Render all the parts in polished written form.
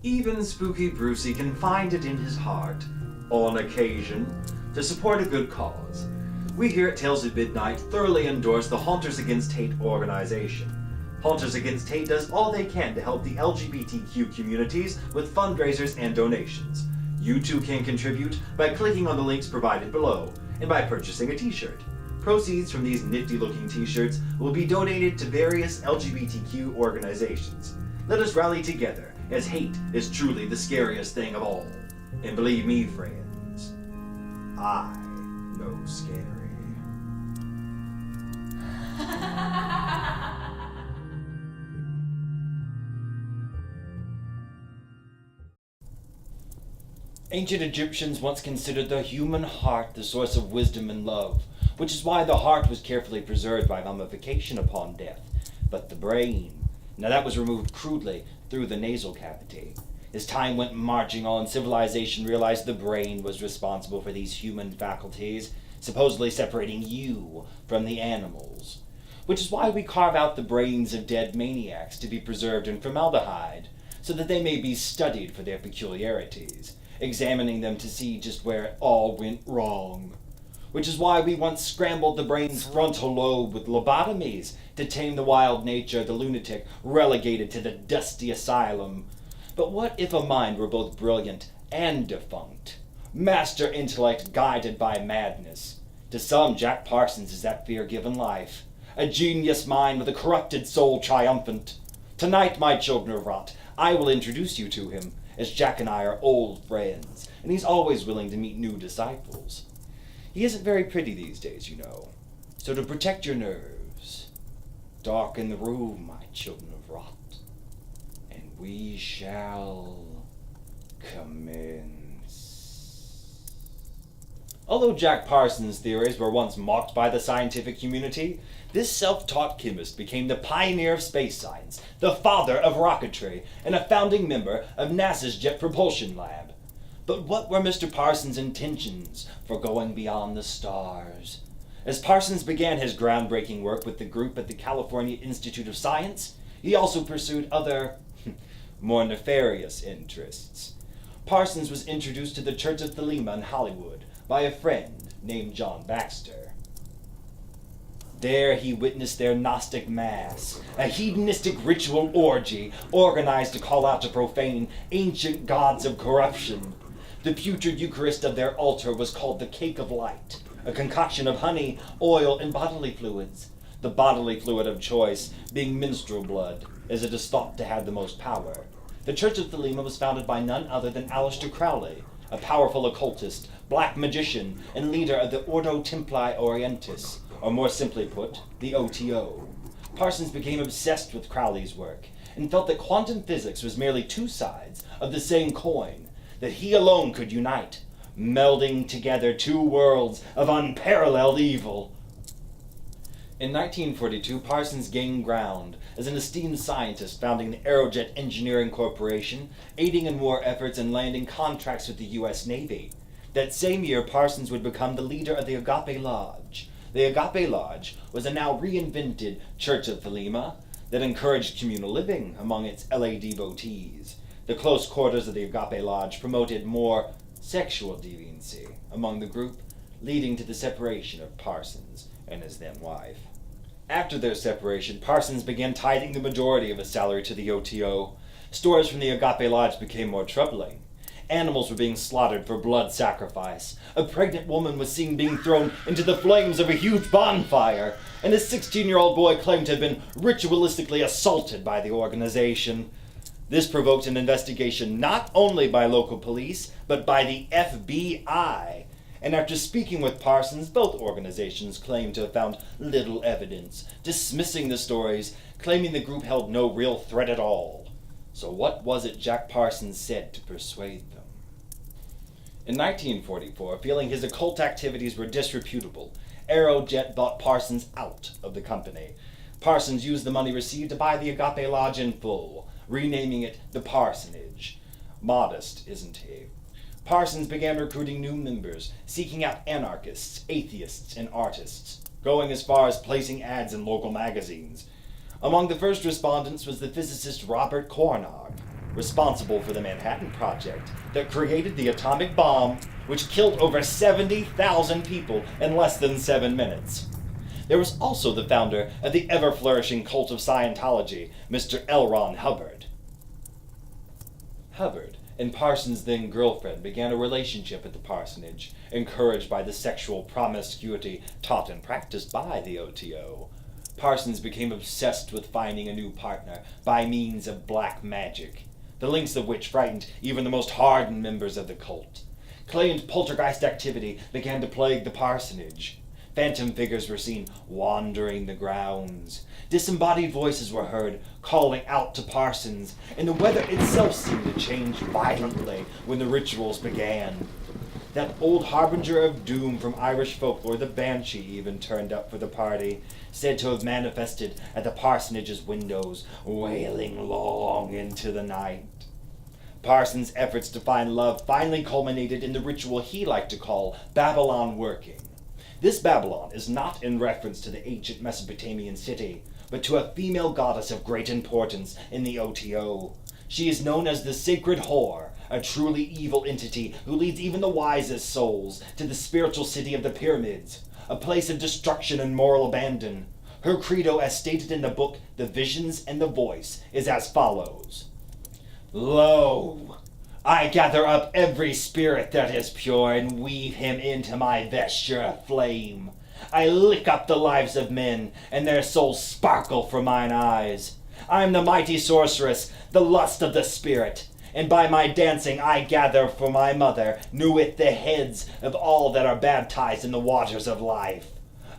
Even spooky Brucey can find it in his heart, on occasion, to support a good cause. We here at Tales of Midnight thoroughly endorse the Haunters Against Hate organization. Haunters Against Hate does all they can to help the LGBTQ communities with fundraisers and donations. You too can contribute by clicking on the links provided below and by purchasing a t-shirt. Proceeds from these nifty-looking t-shirts will be donated to various LGBTQ organizations. Let us rally together, as hate is truly the scariest thing of all. And believe me, friends, I know scary. Ancient Egyptians once considered the human heart the source of wisdom and love, which is why the heart was carefully preserved by mummification upon death. But the brain, now that was removed crudely through the nasal cavity. As time went marching on, civilization realized the brain was responsible for these human faculties, supposedly separating you from the animals. Which is why we carve out the brains of dead maniacs to be preserved in formaldehyde, so that they may be studied for their peculiarities, examining them to see just where it all went wrong. Which is why we once scrambled the brain's frontal lobe with lobotomies to tame the wild nature of the lunatic relegated to the dusty asylum. But what if a mind were both brilliant and defunct? Master intellect guided by madness. To some, Jack Parsons is that fear-given life. A genius mind with a corrupted soul triumphant. Tonight, my children of rot, I will introduce you to him, as Jack and I are old friends, and he's always willing to meet new disciples. He isn't very pretty these days, you know. So to protect your nerves, darken the room, my children of rot, and we shall commence. Although Jack Parsons' theories were once mocked by the scientific community, this self-taught chemist became the pioneer of space science, the father of rocketry, and a founding member of NASA's Jet Propulsion Lab. But what were Mr. Parsons' intentions for going beyond the stars? As Parsons began his groundbreaking work with the group at the California Institute of Science, he also pursued other, more nefarious interests. Parsons was introduced to the Church of Thelema in Hollywood by a friend named John Baxter. There he witnessed their Gnostic Mass, a hedonistic ritual orgy organized to call out to profane ancient gods of corruption. The putrid Eucharist of their altar was called the Cake of Light, a concoction of honey, oil, and bodily fluids. The bodily fluid of choice being menstrual blood, as it is thought to have the most power. The Church of Thelema was founded by none other than Aleister Crowley, a powerful occultist, black magician, and leader of the Ordo Templi Orientis, or more simply put, the OTO. Parsons became obsessed with Crowley's work, and felt that quantum physics was merely two sides of the same coin, that he alone could unite, melding together two worlds of unparalleled evil. In 1942, Parsons gained ground as an esteemed scientist, founding the Aerojet Engineering Corporation, aiding in war efforts and landing contracts with the U.S. Navy. That same year, Parsons would become the leader of the Agape Lodge. The Agape Lodge was a now reinvented Church of Thelema that encouraged communal living among its LA devotees. The close quarters of the Agape Lodge promoted more sexual deviancy among the group, leading to the separation of Parsons and his then wife. After their separation, Parsons began tithing the majority of his salary to the OTO. Stories from the Agape Lodge became more troubling. Animals were being slaughtered for blood sacrifice. A pregnant woman was seen being thrown into the flames of a huge bonfire, and a 16-year-old boy claimed to have been ritualistically assaulted by the organization. This provoked an investigation not only by local police, but by the FBI. And after speaking with Parsons, both organizations claimed to have found little evidence, dismissing the stories, claiming the group held no real threat at all. So what was it Jack Parsons said to persuade them? In 1944, feeling his occult activities were disreputable, Aerojet bought Parsons out of the company. Parsons used the money received to buy the Agape Lodge in full, renaming it the Parsonage. Modest, isn't he? Parsons began recruiting new members, seeking out anarchists, atheists, and artists, going as far as placing ads in local magazines. Among the first respondents was the physicist Robert Cornog. responsible for the Manhattan Project that created the atomic bomb, which killed over 70,000 people in less than 7 minutes. There was also the founder of the ever-flourishing cult of Scientology, Mr. L. Ron Hubbard. Hubbard and Parsons' then-girlfriend began a relationship at the parsonage, encouraged by the sexual promiscuity taught and practiced by the OTO. Parsons became obsessed with finding a new partner by means of black magic, the links of which frightened even the most hardened members of the cult. Claimed poltergeist activity began to plague the parsonage. Phantom figures were seen wandering the grounds. Disembodied voices were heard calling out to Parsons, and the weather itself seemed to change violently when the rituals began. That old harbinger of doom from Irish folklore, the Banshee, even turned up for the party, said to have manifested at the parsonage's windows, wailing long into the night. Parsons' efforts to find love finally culminated in the ritual he liked to call Babylon working. This Babylon is not in reference to the ancient Mesopotamian city, but to a female goddess of great importance in the OTO. She is known as the Sacred Whore, a truly evil entity who leads even the wisest souls to the spiritual city of the pyramids, a place of destruction and moral abandon. Her credo, as stated in the book The Visions and the Voice, is as follows. Lo, I gather up every spirit that is pure and weave him into my vesture of flame. I lick up the lives of men, and their souls sparkle from mine eyes. I am the mighty sorceress, the lust of the spirit, and by my dancing I gather for my mother, Nuit, the heads of all that are baptized in the waters of life.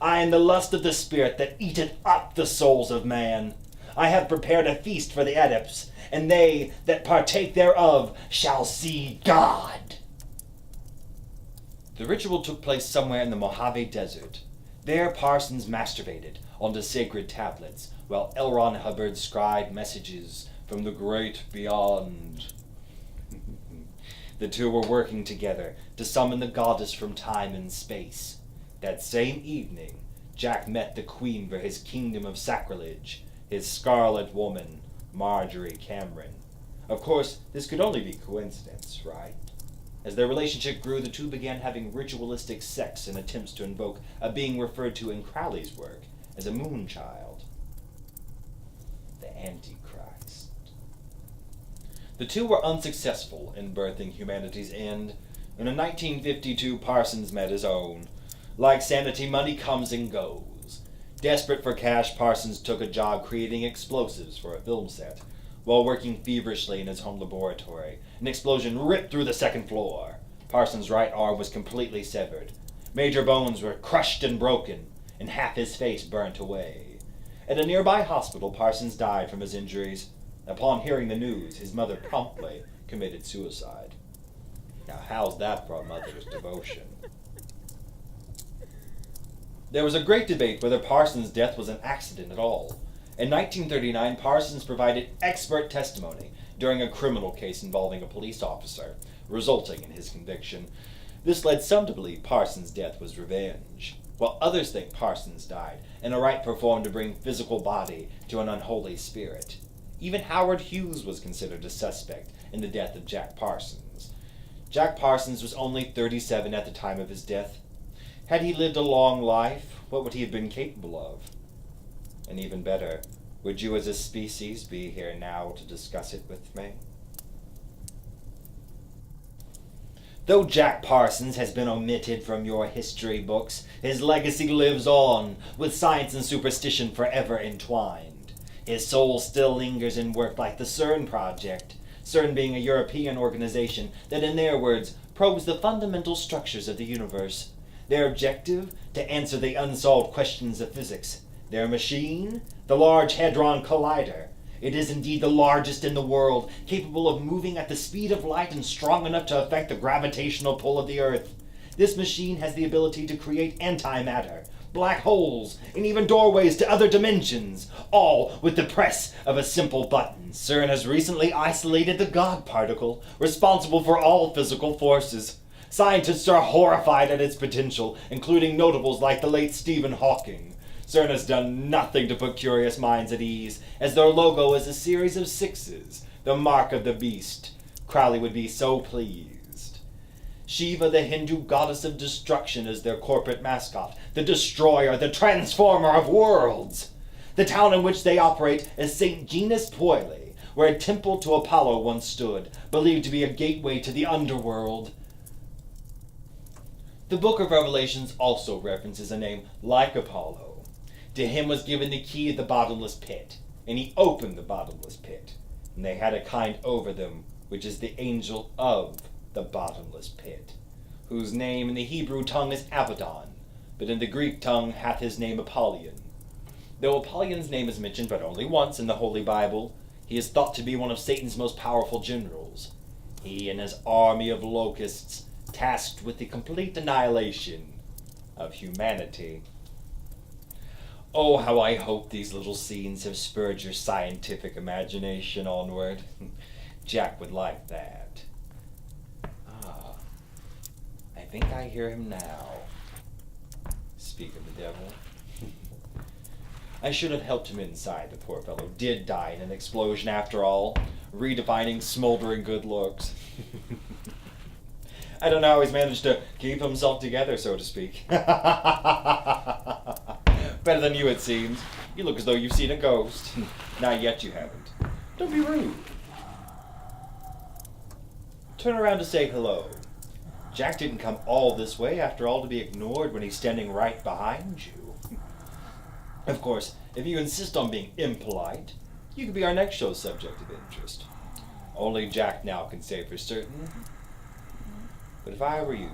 I am the lust of the spirit that eateth up the souls of man. I have prepared a feast for the adepts, and they that partake thereof shall see God. The ritual took place somewhere in the Mojave Desert. There Parsons masturbated onto sacred tablets, while L. Ron Hubbard scribed messages from the great beyond. The two were working together to summon the goddess from time and space. That same evening, Jack met the queen for his kingdom of sacrilege, his scarlet woman, Marjorie Cameron. Of course, this could only be coincidence, right? As their relationship grew, the two began having ritualistic sex in attempts to invoke a being referred to in Crowley's work as a moonchild, the Antichrist. The two were unsuccessful in birthing humanity's end, and in 1952 Parsons met his own. Like sanity, money comes and goes. Desperate for cash, Parsons took a job creating explosives for a film set. While working feverishly in his home laboratory, an explosion ripped through the second floor. Parsons' right arm was completely severed. Major bones were crushed and broken, and half his face burnt away. At a nearby hospital, Parsons died from his injuries. Upon hearing the news, his mother promptly committed suicide. Now, how's that for a mother's devotion? There was a great debate whether Parsons' death was an accident at all. In 1939, Parsons provided expert testimony during a criminal case involving a police officer, resulting in his conviction. This led some to believe Parsons' death was revenge, while others think Parsons died in a rite performed to bring physical body to an unholy spirit. Even Howard Hughes was considered a suspect in the death of Jack Parsons. Jack Parsons was only 37 at the time of his death. Had he lived a long life, what would he have been capable of? And even better, would you as a species be here now to discuss it with me? Though Jack Parsons has been omitted from your history books, his legacy lives on, with science and superstition forever entwined. His soul still lingers in work like the CERN project, CERN being a European organization that, in their words, probes the fundamental structures of the universe. Their objective? To answer the unsolved questions of physics. Their machine? The Large Hadron Collider. It is indeed the largest in the world, capable of moving at the speed of light and strong enough to affect the gravitational pull of the Earth. This machine has the ability to create antimatter, black holes, and even doorways to other dimensions, all with the press of a simple button. CERN has recently isolated the God particle, responsible for all physical forces. Scientists are horrified at its potential, including notables like the late Stephen Hawking. CERN has done nothing to put curious minds at ease, as their logo is a series of sixes, the mark of the beast. Crowley would be so pleased. Shiva, the Hindu goddess of destruction, is their corporate mascot, the destroyer, the transformer of worlds. The town in which they operate is St. Genus Puile, where a temple to Apollo once stood, believed to be a gateway to the underworld. The Book of Revelations also references a name like Apollo. To him was given the key of the bottomless pit, and he opened the bottomless pit, and they had a kind over them, which is the angel of the bottomless pit, whose name in the Hebrew tongue is Abaddon, but in the Greek tongue hath his name Apollyon. Though Apollion's name is mentioned but only once in the Holy Bible, he is thought to be one of Satan's most powerful generals. He and his army of locusts tasked with the complete annihilation of humanity. Oh, how I hope these little scenes have spurred your scientific imagination onward. Jack would like that. Ah, I think I hear him now. Speak of the devil. I should have helped him inside. The poor fellow did die in an explosion after all, redefining smoldering good looks. I don't know how he's managed to keep himself together, so to speak. Better than you, it seems. You look as though you've seen a ghost. Not yet you haven't. Don't be rude. Turn around to say hello. Jack didn't come all this way, after all, to be ignored when he's standing right behind you. Of course, if you insist on being impolite, you could be our next show's subject of interest. Only Jack now can say for certain. But if I were you,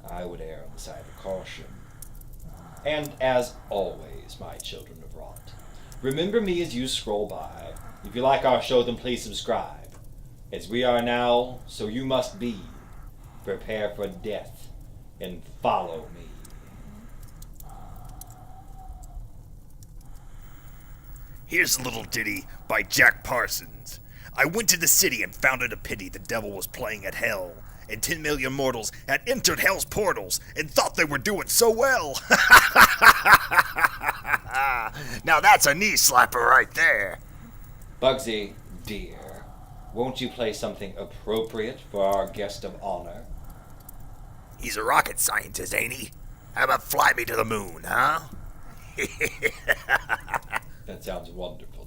I would err on the side of caution. And as always, my children of Rot, remember me as you scroll by. If you like our show, then please subscribe. As we are now, so you must be. Prepare for death and follow me. Here's a little ditty by Jack Parsons. I went to the city and found it a pity the devil was playing at hell, and 10 million mortals had entered hell's portals and thought they were doing so well. Now that's a knee slapper right there. Bugsy, dear, won't you play something appropriate for our guest of honor? He's a rocket scientist, ain't he? How about fly me to the moon, huh? That sounds wonderful.